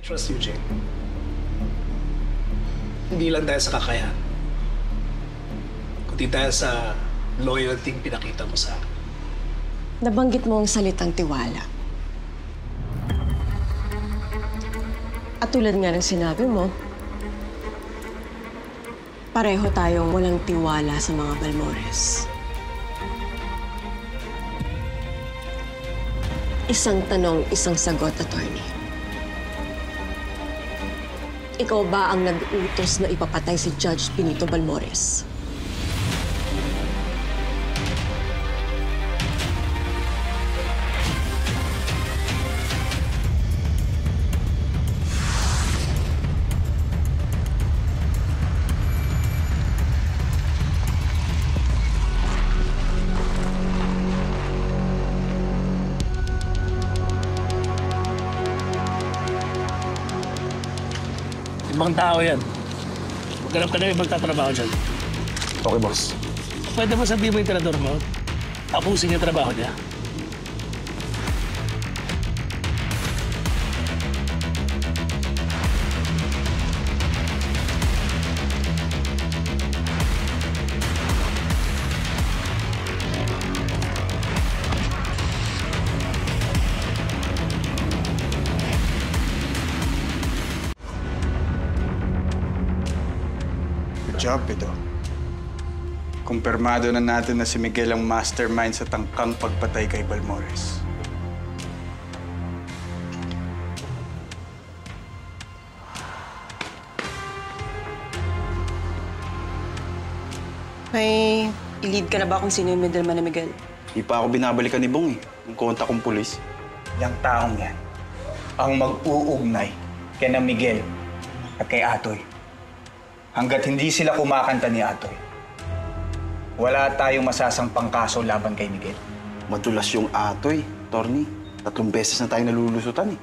I trust you, Jane. Hindi lang dahil sa kakayahan, kundi dahil sa loyalty pinakita mo sa akin. Nabanggit mo ang salitang tiwala. At tulad nga ng sinabi mo, pareho tayong walang tiwala sa mga Balmores. Isang tanong, isang sagot, attorney. Ikaw ba ang nag-utos na ipapatay si Judge Benito Balmores? Ibang tao yan. Maghanap ka na yung magtatrabaho dyan. Okay, boss. Pwede mo sabihin mo yung tirador mo? Tapusin yung trabaho niya. Job ito. Kumpirmado na natin na si Miguel ang mastermind sa tangkang pagpatay kay Balmores. May i-lead ka na ba kung sino yung middleman ni Miguel? Di pa ako binabalikan ni Bong yung kontak kong pulis. Yang taong yan ang mag-uugnay kay na Miguel at kay Atoy. Hanggat hindi sila kumakanta ni Atoy, wala tayong masasampang kaso laban kay Miguel. Madulas yung Atoy, Torny. 3 beses na tayo nalulusutan eh.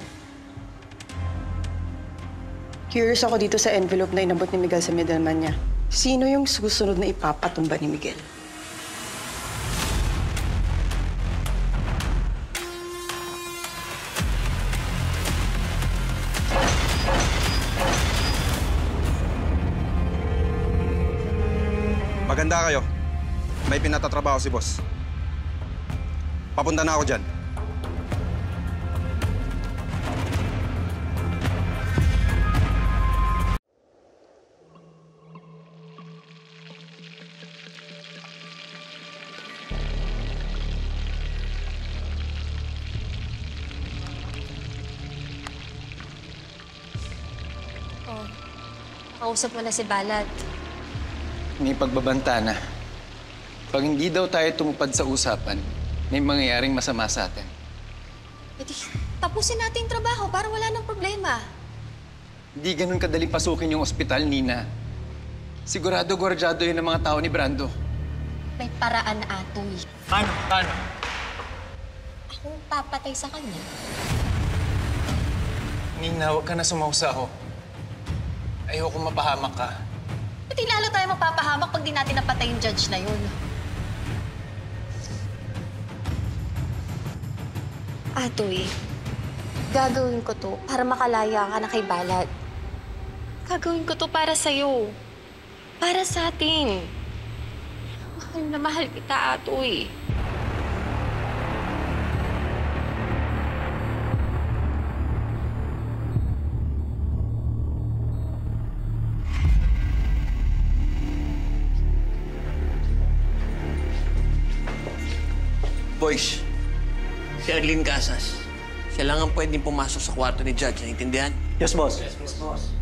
Curious ako dito sa envelope na inabot ni Miguel sa middleman niya. Sino yung susunod na ipapatumba ni Miguel? Maganda kayo. May pinatatrabaho si boss. Papunta na ako dyan. Oh, kausap mo na si Balad. May pagbabanta na. Pag hindi daw tayo tumupad sa usapan, may mangyayaring masama sa atin. E di, tapusin natin yung trabaho para wala nang problema. Hindi ganun kadali pasukin yung ospital, Nina. Sigurado gwardyado yun ng mga tao ni Brando. May paraan, Atoy. Paano? Paano? Akong papatay sa kanya. Nina, huwag ka na sumausa ho. Ayoko mapahamak ka. Pati lalo tayo mapapahamak pag di natin napatay yung judge na yun. Atoy, gagawin ko to para makalaya ka na kay Balad. Gagawin ko to para sa'yo. Para sa atin. Mahal na mahal kita, Atoy. Boys, si Arlene Casas. Siya lang ang pwedeng pumasok sa kwarto ni Judge. Naintindihan? Yes, boss. Yes, boss.